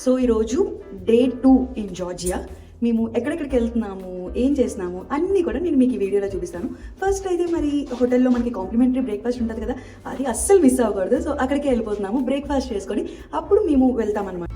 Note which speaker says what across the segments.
Speaker 1: So ఈరోజు day 2 in Georgia. మేము ఎక్కడెక్కడికి వెళ్తున్నాము, ఏం చేస్తున్నాము అన్నీ కూడా నేను మీకు ఈ వీడియోలో చూపిస్తాను. ఫస్ట్ అయితే మరి హోటల్లో మనకి కాంప్లిమెంటరీ బ్రేక్ఫాస్ట్ ఉంటుంది కదా, అది అస్సలు మిస్ అవ్వకూడదు. సో అక్కడికి వెళ్ళిపోతున్నాము, బ్రేక్ఫాస్ట్ చేసుకొని అప్పుడు మేము వెళ్తామన్నమాట.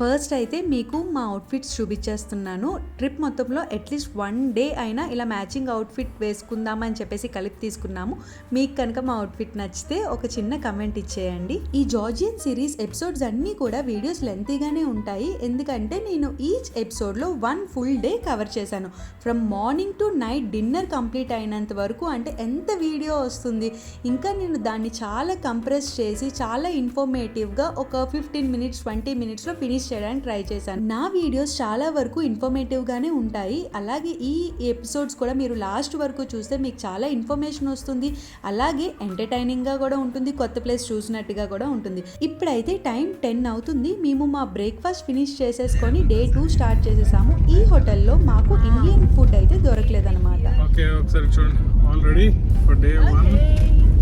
Speaker 1: ఫస్ట్ అయితే మీకు మా అవుట్ఫిట్స్ చూపించేస్తున్నాను. ట్రిప్ మొత్తంలో అట్లీస్ట్ 1 డే అయినా ఇలా మ్యాచింగ్ అవుట్ఫిట్ వేసుకుందామని చెప్పేసి కలిపి తీసుకున్నాము. మీకు కనుక మా అవుట్ఫిట్ నచ్చితే ఒక చిన్న కమెంట్ ఇచ్చేయండి. ఈ జార్జియన్ సిరీస్ ఎపిసోడ్స్ అన్నీ కూడా వీడియోస్ లెంతీగానే ఉంటాయి, ఎందుకంటే నేను ఈచ్ ఎపిసోడ్లో 1 ఫుల్ డే కవర్ చేశాను. From morning to night dinner complete అయినంత వరకు, అంటే ఎంత వీడియో వస్తుంది. ఇంకా నేను దాన్ని చాలా కంప్రెస్ చేసి చాలా ఇన్ఫర్మేటివ్గా ఒక 15 మినిట్స్ 20 మినిట్స్లో ఫినిష్ చేయడానికి ట్రై చేశాను. నా వీడియోస్ చాలా వరకు ఇన్ఫర్మేటివ్గానే ఉంటాయి. అలాగే ఈ ఎపిసోడ్స్ కూడా మీరు లాస్ట్ వరకు చూస్తే మీకు చాలా ఇన్ఫర్మేషన్ వస్తుంది, అలాగే ఎంటర్టైనింగ్గా కూడా ఉంటుంది, కొత్త ప్లేస్ చూసినట్టుగా కూడా ఉంటుంది. ఇప్పుడైతే టైం 10 అవుతుంది. మేము మా బ్రేక్ఫాస్ట్ ఫినిష్ చేసేసుకొని డే 2 స్టార్ట్ చేసేసాము. ఈ హోటల్లో మాకు ఇండియన్ ఫుడ్ అయితే దొరకలేదన్నమాట.
Speaker 2: ఓకే, ఒకసారి చూడండి. All ready for day 1?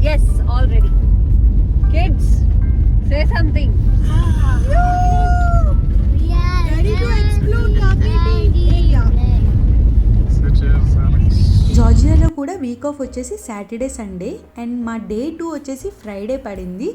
Speaker 3: yes, all ready. Kids, say something.
Speaker 1: జార్జియాలో కూడా వీక్ ఆఫ్ వచ్చేసి సాటర్డే సండే, అండ్ మా డే 2 వచ్చేసి ఫ్రైడే పడింది.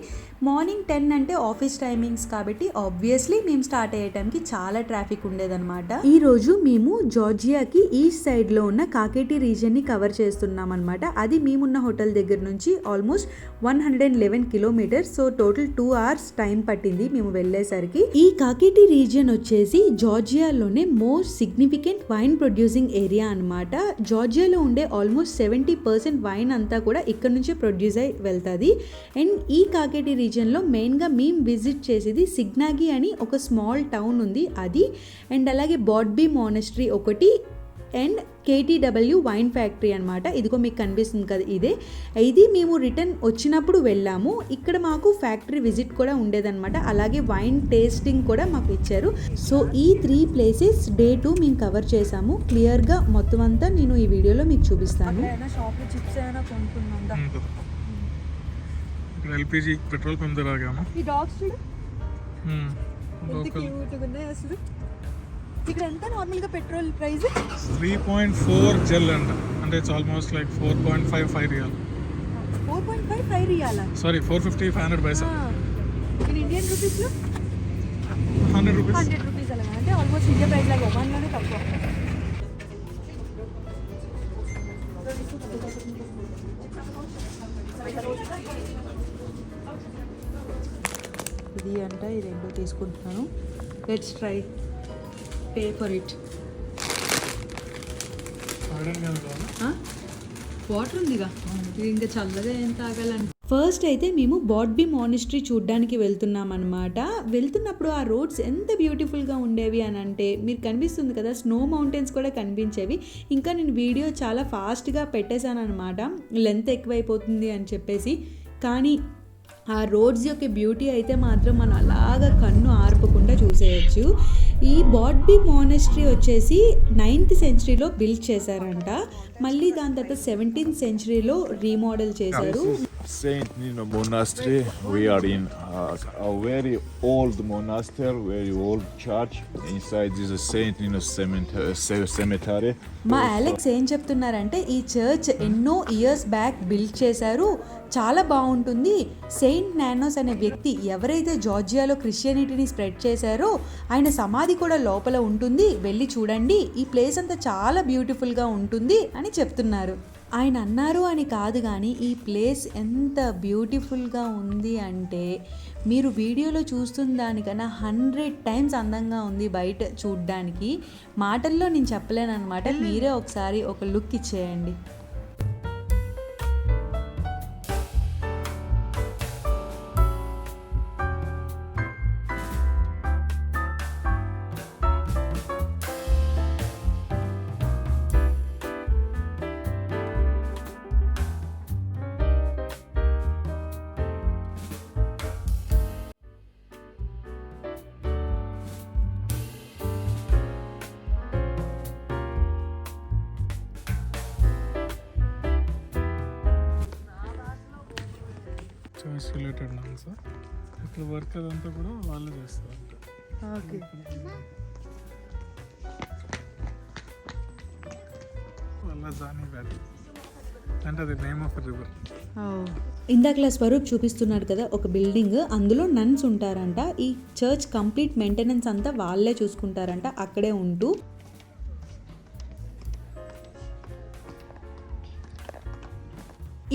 Speaker 1: మార్నింగ్ 10 అంటే ఆఫీస్ టైమింగ్స్ కాబట్టి ఆబ్వియస్లీ మేము స్టార్ట్ అయ్యే టైంకి చాలా ట్రాఫిక్ ఉండేదన్నమాట. ఈరోజు మేము జార్జియాకి ఈస్ట్ సైడ్లో ఉన్న కాకేటి రీజియన్ని కవర్ చేస్తున్నాం అనమాట. అది మేమున్న హోటల్ దగ్గర నుంచి almost 111 kilometres. So total 2 hours time పట్టింది మేము వెళ్ళేసరికి. ఈ కాకేటి రీజియన్ వచ్చేసి జార్జియాలోనే most significant wine producing area అనమాట. జార్జియాలో ఉండే ఆల్మోస్ట్ 70% వైన్ అంతా కూడా ఇక్కడ నుంచే ప్రొడ్యూస్ అయి వెళ్తుంది. అండ్ ఈ కాకేటి రీజియన్లో మెయిన్గా మేము విజిట్ చేసేది సిగ్నాగి అని ఒక స్మాల్ టౌన్ ఉంది, అది. అండ్ అలాగే బాడ్బీ మానెస్ట్రీ ఒకటి, అండ్ KTW వైన్ ఫ్యాక్టరీ అనమాట. ఇదిగో మీకు కనిపిస్తుంది కదా, ఇది మేము రిటర్న్ వచ్చినప్పుడు వెళ్ళాము. ఇక్కడ మాకు ఫ్యాక్టరీ విజిట్ కూడా ఉండేదన్నమాట, అలాగే వైన్ టేస్టింగ్ కూడా మాకు ఇచ్చారు. సో ఈ 3 ప్లేసెస్ డే 2 మేము కవర్ చేసాము. క్లియర్గా మొత్తం అంతా నేను ఈ వీడియోలో మీకు చూపిస్తాను.
Speaker 2: LPG పెట్రోల్ పంప్ దగ్గర ఆగాము.
Speaker 1: ఈ డాగ్స్ చూడు ఎంత క్యూట్గా ఉన్నాయి అసలు. ఇక్కడ ఎంత నార్మల్ గా పెట్రోల్ ప్రైస్
Speaker 2: 3.4 జెల్ అంటే it's almost like 4.55 riyal.
Speaker 1: 4.55 riyal,
Speaker 2: sorry 450 500 Paisa.
Speaker 1: In Indian rupees లో
Speaker 2: 100 రూపీస్.
Speaker 1: 100 రూపీస్ అలా, అంటే ఆల్మోస్ట్ ఇండియా ప్రైస్ లాగా ఒమాన్ లోనే తక్కువ. ఇది అంటే ఈ 2 తీసుకుంటున్నాను. Let's try, pay for it. Water ఉందిగా, ఇంకా చల్లగా ఏం తాగాలంటే. ఫస్ట్ అయితే మేము బాడ్బీ మానెస్ట్రీ చూడ్డానికి వెళ్తున్నాం అనమాట. వెళ్తున్నప్పుడు ఆ రోడ్స్ ఎంత బ్యూటిఫుల్గా ఉండేవి అని అంటే, మీరు కనిపిస్తుంది కదా స్నో మౌంటైన్స్ కూడా కనిపించేవి. ఇంకా నేను వీడియో చాలా ఫాస్ట్గా పెట్టేశాను అనమాట, లెంత్ ఎక్కువైపోతుంది అని చెప్పేసి. కానీ ఆ రోడ్స్ యొక్క బ్యూటీ అయితే మాత్రం మనం అలాగా కన్ను ఆర్పకుండా చూసేయచ్చు. ఈ బాడ్బీ మానెస్ట్రీ వచ్చేసి 9th సెంచరీలో బిల్డ్ చేశారంట, మళ్ళీ దాని తర్వాత 17th సెంచరీలో రీమోడల్ చేశారు.
Speaker 4: Saint Nino Monastery. We are in a very old monastery, very old church. Inside is a Saint Nino cemetery.
Speaker 1: మా అలెక్స్ ఏం చెప్తున్నారంటే, ఈ చర్చ్ ఎన్నో ఇయర్స్ బ్యాక్ బిల్డ్ చేశారు, చాలా బాగుంటుంది. సెయింట్ నానోస్ అనే వ్యక్తి ఎవరైతే జార్జియాలో క్రిస్టియానిటీని స్ప్రెడ్ చేశారో ఆయన సమాధి కూడా లోపల ఉంటుంది, వెళ్ళి చూడండి, ఈ ప్లేస్ అంతా చాలా బ్యూటిఫుల్గా ఉంటుంది అని చెప్తున్నారు. ఆయన అన్నారు అని కాదు కానీ ఈ ప్లేస్ ఎంత బ్యూటిఫుల్గా ఉంది అంటే మీరు వీడియోలో చూస్తున్న దానికన్నా 100 టైమ్స్ అందంగా ఉంది బయట చూడ్డానికి. మాటల్లో నేను చెప్పలేను అనమాట, మీరే ఒకసారి ఒక లుక్ ఇచ్చేయండి.
Speaker 2: చాయిస్ రిలేటెడ్ సార్ ఇక్కడ వర్క్ అదంతా కూడా వాళ్ళే చేస్తారంట.
Speaker 1: ఓకే.
Speaker 2: వాళ్ళ జానీ వ్యాలీ అంటే అది నేమ్ ఆఫ్ రివర్.
Speaker 1: ఇందాకలా స్వరూప్ చూపిస్తున్నాడు కదా ఒక బిల్డింగ్, అందులో నన్స్ ఉంటారంట. ఈ చర్చ్ కంప్లీట్ మెయింటెనెన్స్ అంతా వాళ్ళే చూసుకుంటారంట అక్కడే ఉంటూ.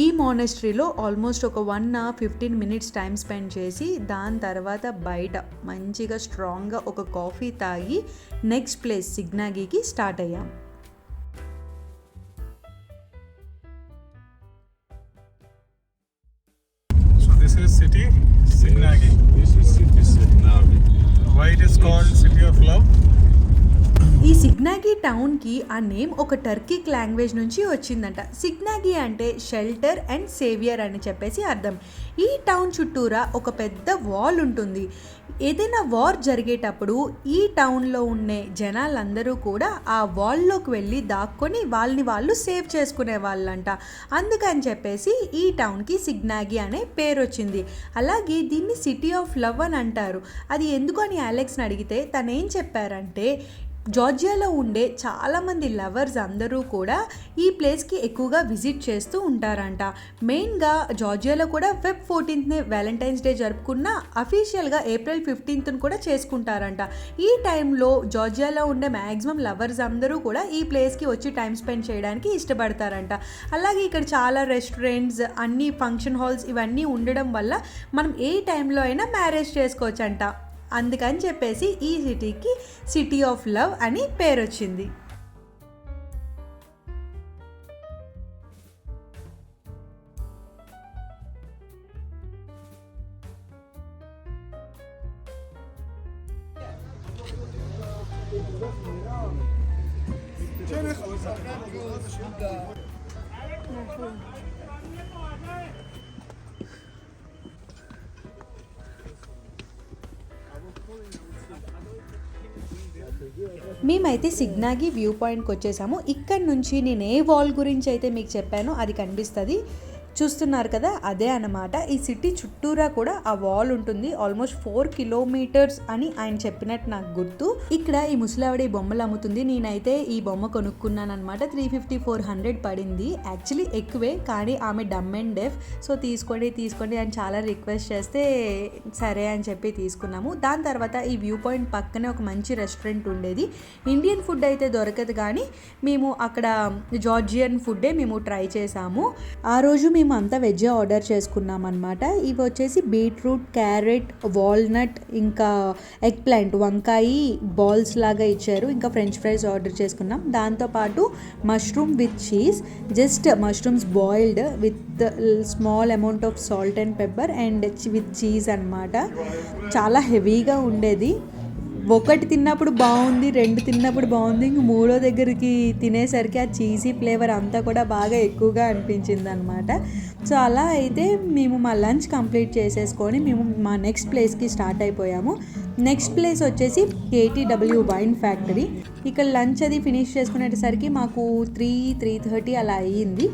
Speaker 1: ఈ మానెస్ట్రీలో ఆల్మోస్ట్ ఒక 1 hour 15 minutes టైం స్పెండ్ చేసి దాని తర్వాత బయట మంచిగా స్ట్రాంగ్గా ఒక కాఫీ తాగి నెక్స్ట్ ప్లేస్ సిగ్నాగీకి స్టార్ట్ అయ్యాం.
Speaker 2: So this is city Signagi.
Speaker 4: This is city Signagi.
Speaker 2: Why it is called City of Love?
Speaker 1: ఈ సిగ్నాగి టౌన్కి ఆ నేమ్ ఒక టర్కిక్ లాంగ్వేజ్ నుంచి వచ్చిందంట. సిగ్నాగి అంటే షెల్టర్ అండ్ సేవియర్ అని చెప్పేసి అర్థం. ఈ టౌన్ చుట్టూరా ఒక పెద్ద వాల్ ఉంటుంది. ఏదైనా వార్ జరిగేటప్పుడు ఈ టౌన్లో ఉండే జనాలందరూ కూడా ఆ వాల్లోకి వెళ్ళి దాక్కొని వాళ్ళని వాళ్ళు సేవ్ చేసుకునే వాళ్ళంట. అందుకని చెప్పేసి ఈ టౌన్కి సిగ్నాగి అనే పేరు వచ్చింది. అలాగే దీన్ని సిటీ ఆఫ్ లవ్ అని అంటారు. అది ఎందుకు అని అలెక్స్ని అడిగితే తను ఏం చెప్పారంటే జార్జియాలో ఉండే చాలామంది లవర్స్ అందరూ కూడా ఈ ప్లేస్కి ఎక్కువగా విజిట్ చేస్తూ ఉంటారంట. మెయిన్గా జార్జియాలో కూడా Feb 14th వ్యాలంటైన్స్ డే జరుపుకున్న అఫీషియల్గా April 15th కూడా చేసుకుంటారంట. ఈ టైంలో జార్జియాలో ఉండే మ్యాక్సిమం లవర్స్ అందరూ కూడా ఈ ప్లేస్కి వచ్చి టైం స్పెండ్ చేయడానికి ఇష్టపడతారంట. అలాగే ఇక్కడ చాలా రెస్టారెంట్స్, అన్ని ఫంక్షన్ హాల్స్ ఇవన్నీ ఉండడం వల్ల మనం ఏ టైంలో అయినా మ్యారేజ్ చేసుకోవచ్చంట. అందుకని చెప్పేసి ఈ సిటీకి సిటీ ఆఫ్ లవ్ అని పేరు వచ్చింది. మేమైతే సిగ్నాగి వ్యూ పాయింట్కి వచ్చేసాము. ఇక్కడ నుంచి నేను ఏ వాల్ గురించి అయితే మీకు చెప్పానో అది కనిపిస్తుంది, చూస్తున్నారు కదా, అదే అన్నమాట. ఈ సిటీ చుట్టూరా కూడా ఆ వాల్ ఉంటుంది. ఆల్మోస్ట్ 4 kilometers అని ఆయన చెప్పినట్టు నాకు గుర్తు. ఇక్కడ ఈ ముసలావిడ ఈ బొమ్మలు అమ్ముతుంది. నేనైతే ఈ బొమ్మ కొనుక్కున్నాను అనమాట. 350-400 పడింది. యాక్చువల్లీ ఎక్కువే, కానీ ఆమె డమ్ అండ్ డెఫ్, సో తీసుకోండి అని చాలా రిక్వెస్ట్ చేస్తే సరే అని చెప్పి తీసుకున్నాము. దాని తర్వాత ఈ వ్యూ పాయింట్ పక్కనే ఒక మంచి రెస్టారెంట్ ఉండేది. ఇండియన్ ఫుడ్ అయితే దొరకదు, కానీ మేము అక్కడ జార్జియన్ ఫుడ్డే మేము ట్రై చేసాము. ఆ రోజు మేము అంతా వెజ్ ఆర్డర్ చేసుకున్నాం అనమాట. ఇవి వచ్చేసి బీట్రూట్, క్యారెట్, వాల్నట్, ఇంకా ఎగ్ ప్లాంట్, వంకాయ బాల్స్ లాగా ఇచ్చారు. ఇంకా ఫ్రెంచ్ ఫ్రైస్ ఆర్డర్ చేసుకున్నాం. దాంతోపాటు mushroom with cheese, just mushrooms boiled with small amount of salt and pepper and with cheese అనమాట. చాలా హెవీగా ఉండేది. ఒకటి తిన్నప్పుడు బాగుంది, 2 తిన్నప్పుడు బాగుంది, ఇంక 3వ దగ్గరికి తినేసరికి ఆ చీజీ ఫ్లేవర్ అంతా కూడా బాగా ఎక్కువగా అనిపించింది అనమాట. సో అలా అయితే మేము మా లంచ్ కంప్లీట్ చేసేసుకొని మేము మా నెక్స్ట్ ప్లేస్కి స్టార్ట్ అయిపోయాము. నెక్స్ట్ ప్లేస్ వచ్చేసి KTW వైన్ ఫ్యాక్టరీ. ఇక్కడ లంచ్ అది ఫినిష్ చేసుకునేసరికి మాకు 3-3:30 అలా అయ్యింది.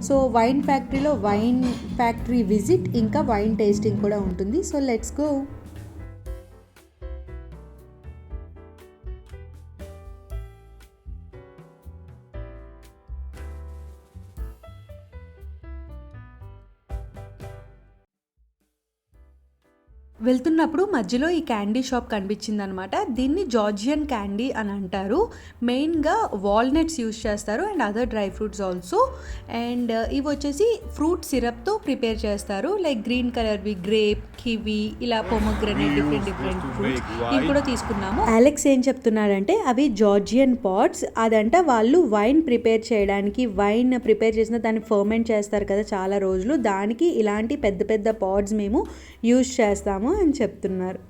Speaker 1: సో వైన్ ఫ్యాక్టరీలో వైన్ ఫ్యాక్టరీ విజిట్ ఇంకా వైన్ టేస్టింగ్ కూడా ఉంటుంది. So let's go. వెళ్తున్నప్పుడు మధ్యలో ఈ క్యాండీ షాప్ కనిపించింది అనమాట. దీన్ని జార్జియన్ క్యాండీ అని అంటారు. మెయిన్గా వాల్నట్స్ యూస్ చేస్తారు and other dry fruits also. And ఇవి వచ్చేసి ఫ్రూట్ సిరప్తో ప్రిపేర్ చేస్తారు. లైక్ గ్రీన్ కలర్వి గ్రేప్, కివి, ఇలా పొమోగ్రనేట్, డిఫరెంట్ ఫ్రూట్స్ ఇవి కూడా తీసుకున్నాము. అలెక్స్ ఏం చెప్తున్నాడంటే అవి జార్జియన్ పాట్స్. అదంట వాళ్ళు వైన్ ప్రిపేర్ చేయడానికి, వైన్ ప్రిపేర్ చేసిన దాన్ని ఫర్మెంట్ చేస్తారు కదా చాలా రోజులు, దానికి ఇలాంటి పెద్ద పెద్ద పాట్స్ మేము యూజ్ చేస్తాము అని చెప్తున్నారు.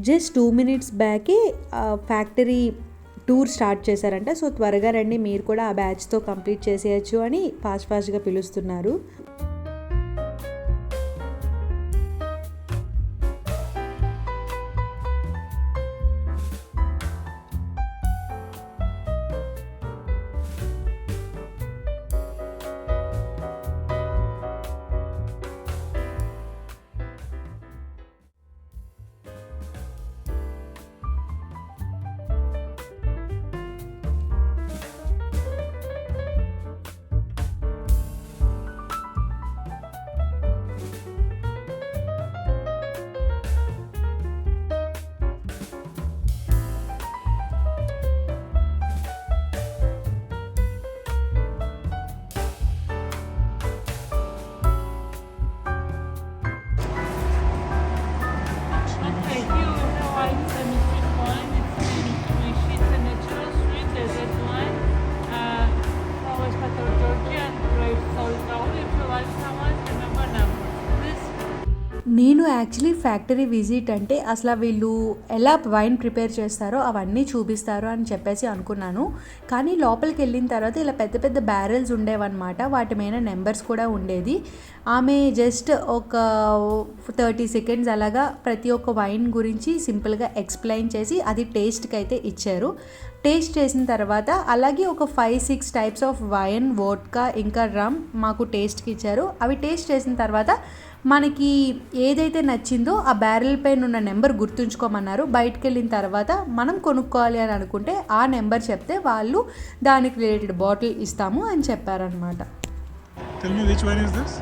Speaker 1: జస్ట్ 2 minutes బ్యాకే ఫ్యాక్టరీ టూర్ స్టార్ట్ చేశారంట. సో త్వరగా రండి, మీరు కూడా ఆ బ్యాచ్తో కంప్లీట్ చేసేయచ్చు అని ఫాస్ట్గా పిలుస్తున్నారు. నేను యాక్చువల్లీ ఫ్యాక్టరీ విజిట్ అంటే అసలు వీళ్ళు ఎలా వైన్ ప్రిపేర్ చేస్తారో అవన్నీ చూపిస్తారు అని చెప్పేసి అనుకున్నాను. కానీ లోపలికి వెళ్ళిన తర్వాత ఇలా పెద్ద పెద్ద బ్యారెల్స్ ఉండేవన్నమాట. వాటి మీద నెంబర్స్ కూడా ఉండేది. ఆమె జస్ట్ ఒక 30 seconds అలాగా ప్రతి ఒక్క వైన్ గురించి సింపుల్గా ఎక్స్ప్లెయిన్ చేసి అది టేస్ట్కి అయితే ఇచ్చారు. టేస్ట్ చేసిన తర్వాత అలాగే ఒక 5-6 types ఆఫ్ వైన్, వోడ్కా ఇంకా రమ్ మాకు టేస్ట్కి ఇచ్చారు. అవి టేస్ట్ చేసిన తర్వాత మనకి ఏదైతే నచ్చిందో ఆ బ్యారెల్ పైన ఉన్న నెంబర్ గుర్తుంచుకోమన్నారు. బయటకు వెళ్ళిన తర్వాత మనం కొనుక్కోవాలి అని అనుకుంటే ఆ నెంబర్ చెప్తే వాళ్ళు దానికి రిలేటెడ్ బాటిల్ ఇస్తాము అని చెప్పారనమాట.
Speaker 2: Tell me which wine is this?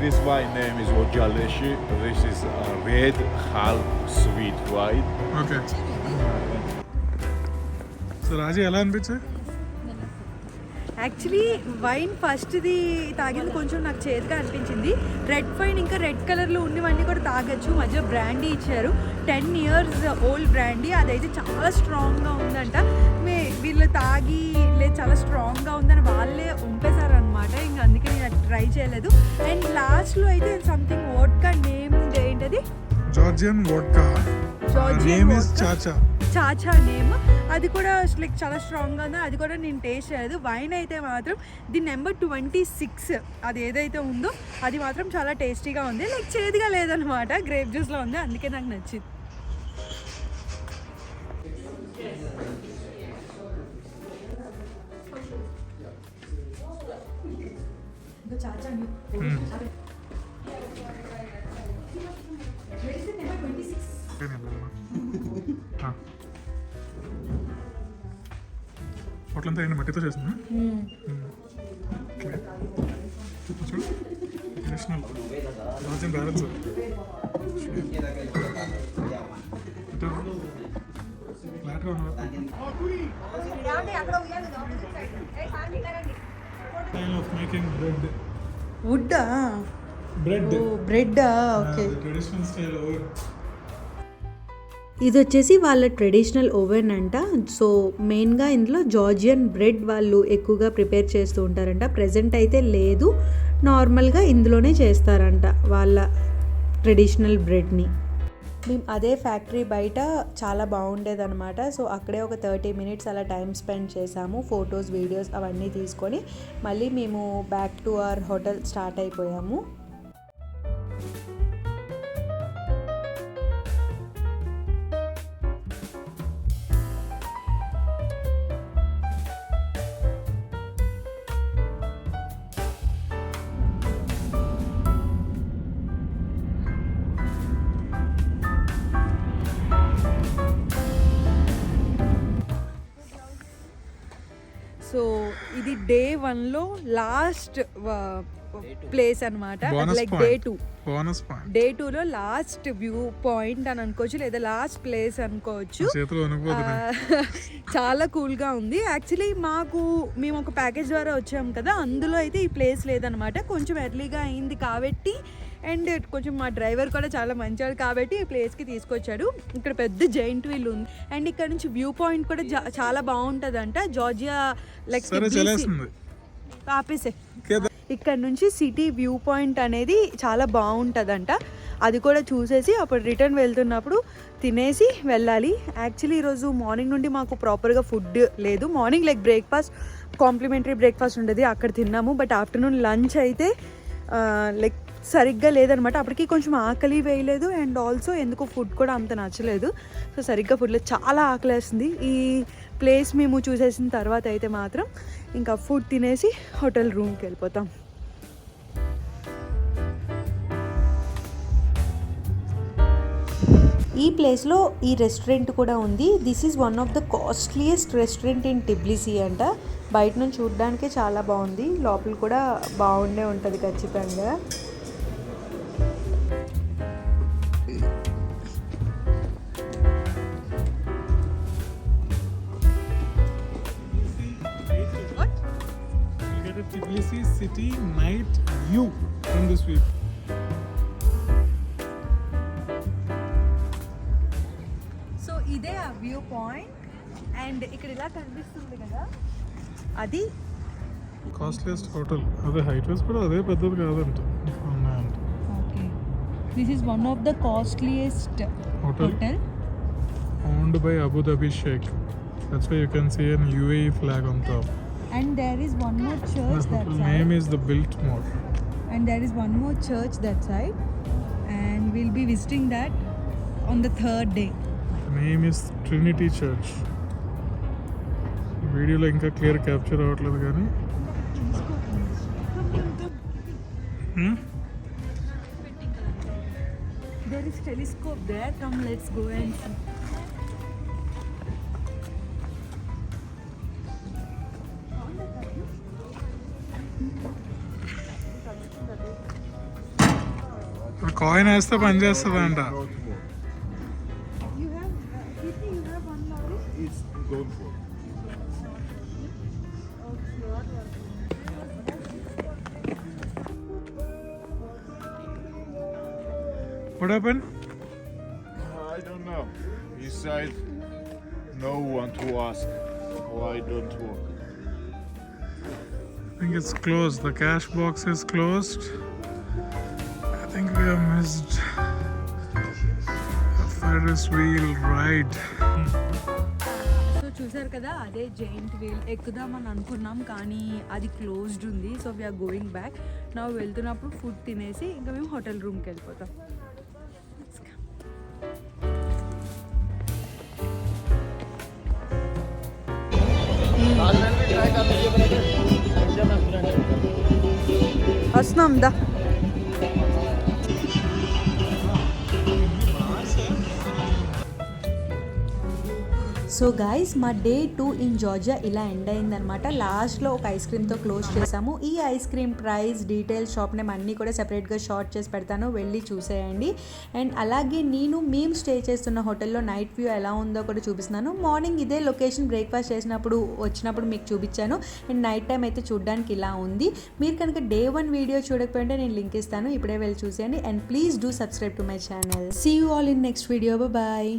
Speaker 4: This wine name is Ojaleshi. This is a red half sweet wine.
Speaker 2: Okay. So రాజీ ఎలా అనిపించాయి?
Speaker 1: యాక్చువల్లీ వైన్ ఫస్ట్ది తాగింది కొంచెం నాకు చేదుగా అనిపించింది. రెడ్ వైన్ ఇంకా రెడ్ కలర్లో ఉన్నవన్నీ కూడా తాగొచ్చు. మధ్య బ్రాండీ ఇచ్చారు, 10 years ఓల్డ్ బ్రాండీ. అదైతే చాలా స్ట్రాంగ్గా ఉందంట. వీళ్ళు తాగి లేదు చాలా స్ట్రాంగ్గా ఉందని వాళ్ళే ఉంపేశారు అనమాట. ఇంకా అందుకే నేను ట్రై చేయలేదు. అండ్ లాస్ట్లో అయితే సంథింగ్ వోడ్కా నేమ్ ఏంటది,
Speaker 2: Georgian vodka. Name is Chacha
Speaker 1: name. అది కూడా లైక్ చాలా స్ట్రాంగ్గా ఉంది. అది కూడా నేను టేస్ట్ చేయలేదు. వైన్ అయితే మాత్రం ది నెంబర్ 26 అది ఏదైతే ఉందో అది మాత్రం చాలా టేస్టీగా ఉంది. లైక్ చేదుగా లేదనమాట, గ్రేప్ జ్యూస్లో ఉంది. అందుకే నాకు నచ్చింది.
Speaker 2: పొట్లంతా ఏంటి మట్టితో చేసిందా? చూడు ట్రెడిషనల్ రాజ్యం బ్యాలెన్స్. ఫ్లాట్గా ఉన్నారు. Style of making bread.
Speaker 1: వుడ్డా? Bread. Okay.
Speaker 2: Traditional style oven.
Speaker 1: ఇది వచ్చేసి వాళ్ళ ట్రెడిషనల్ ఓవెన్ అంట. సో మెయిన్గా ఇందులో జార్జియన్ బ్రెడ్ వాళ్ళు ఎక్కువగా ప్రిపేర్ చేస్తూ ఉంటారంట. ప్రెజెంట్ అయితే లేదు, నార్మల్గా ఇందులోనే చేస్తారంట వాళ్ళ ట్రెడిషనల్ బ్రెడ్ని. మేము అదే ఫ్యాక్టరీ బయట చాలా బాగుండేదన్నమాట. సో అక్కడే ఒక 30 minutes అలా టైం స్పెండ్ చేసాము, ఫొటోస్ వీడియోస్ అవన్నీ తీసుకొని మళ్ళీ మేము back to our hotel start అయిపోయాము. సో ఇది డే 1లో లాస్ట్ ప్లేస్ అనమాట, like day 2.
Speaker 2: Bonus point
Speaker 1: day 2లో లాస్ట్ వ్యూ పాయింట్ అని అనుకోవచ్చు, లేదా లాస్ట్ ప్లేస్ అనుకోవచ్చు. చాలా కూల్గా ఉంది. యాక్చువల్లీ మేము ఒక ప్యాకేజ్ ద్వారా వచ్చాము కదా, అందులో అయితే ఈ ప్లేస్ లేదనమాట. కొంచెం ఎర్లీగా అయింది కాబట్టి, అండ్ కొంచెం మా డ్రైవర్ కూడా చాలా మంచివాడు కాబట్టి ఈ ప్లేస్కి తీసుకొచ్చాడు. ఇక్కడ పెద్ద జైంట్ వీల్ ఉంది, అండ్ ఇక్కడ నుంచి వ్యూ పాయింట్ కూడా చాలా బాగుంటుందంట. జార్జియా లైక్ ఆపేసే ఇక్కడ నుంచి సిటీ వ్యూ పాయింట్ అనేది చాలా బాగుంటుందంట. అది కూడా చూసేసి అప్పుడు రిటర్న్ వెళ్తున్నప్పుడు తినేసి వెళ్ళాలి. యాక్చువల్లీ ఈరోజు మార్నింగ్ నుండి మాకు ప్రాపర్గా ఫుడ్ లేదు. Morning like breakfast, complementary breakfast ఉండేది, అక్కడ తిన్నాము. బట్ ఆఫ్టర్నూన్ లంచ్ అయితే లైక్ సరిగ్గా లేదనమాట. అప్పటికి కొంచెం ఆకలి వేయలేదు, అండ్ ఆల్సో ఎందుకో ఫుడ్ కూడా అంత నచ్చలేదు. సో సరిగ్గా ఫుడ్ లేదు, చాలా ఆకలి వేస్తుంది. ఈ ప్లేస్ మేము చూసేసిన తర్వాత అయితే మాత్రం ఇంకా ఫుడ్ తినేసి హోటల్ రూమ్కి వెళ్ళిపోతాం. ఈ ప్లేస్లో ఈ రెస్టారెంట్ కూడా ఉంది. This is one of the costliest restaurant in టిబ్లిసీ అంట. బయట నుంచి చూడడానికే చాలా బాగుంది, లోపల కూడా బాగుండే ఉంటుంది ఖచ్చితంగా.
Speaker 2: Tbilisi city night view from this view.
Speaker 1: So ఇదే ఆ వ్యూ పాయింట్, అండ్ ఇక్కడ ఇలా కనిపిస్తుంది కదా, అది
Speaker 2: కాస్ట్లీయెస్ట్ హోటల్. అదే హైట్వేస్ కూడా అదే పెద్దది కాదంట, ఉన్నాయంట.
Speaker 1: Okay, this is one of the costliest
Speaker 2: Hotel.
Speaker 1: Hotel
Speaker 2: Owned by Abu Dhabi Sheikh. That's why you can see an UAE flag on top.
Speaker 1: and there is one more
Speaker 2: The
Speaker 1: church that
Speaker 2: hotel
Speaker 1: side,
Speaker 2: name is the Biltmore.
Speaker 1: and there is one more church that side, and we'll be visiting that on the 3rd day.
Speaker 2: The name is Trinity Church. వీడియోలో ఇంకా clear capture అవ్వట్లేదు కానీ
Speaker 1: There is telescope there, come let's go and see.
Speaker 2: Coin వేస్తే పని చేస్తుందంట.
Speaker 1: You have you have one knowledge?
Speaker 4: It's gold for.
Speaker 2: What happened?
Speaker 4: I don't know. Inside, no one to ask why don't work.
Speaker 2: I think it's closed. The cash box is closed. I think we have missed a Ferris wheel ride.
Speaker 1: So చూసారు కదా, అదే giant wheel ఎక్కుదామని అనుకున్నాం కానీ అది closed ఉంది. So we are going back. నా వెళ్తున్నప్పుడు food తినేసి ఇంకా మేము హోటల్ రూమ్కి వెళ్ళిపోతాం. వస్తున్నాం దా. సో గైస్, మా డే 2 ఇన్ జార్జియా ఇలా ఎండ్ అయిందనమాట. లాస్ట్లో ఒక ఐస్ క్రీమ్తో క్లోజ్ చేసాము. ఈ ice cream price, details, shop name అన్నీ కూడా సెపరేట్గా షార్ట్ చేసి పెడతాను, వెళ్ళి చూసేయండి. అండ్ అలాగే మేము స్టే చేస్తున్న హోటల్లో నైట్ వ్యూ ఎలా ఉందో కూడా చూపిస్తున్నాను. మార్నింగ్ ఇదే లొకేషన్ బ్రేక్ఫాస్ట్ చేసినప్పుడు వచ్చినప్పుడు మీకు చూపించాను. అండ్ నైట్ టైం అయితే చూడడానికి ఇలా ఉంది. మీరు కనుక డే 1 వీడియో చూడకపోతే నేను లింక్ ఇస్తాను, ఇప్పుడే వెళ్ళి చూసేయండి. And please do subscribe to my channel. See you all in next video. Bye.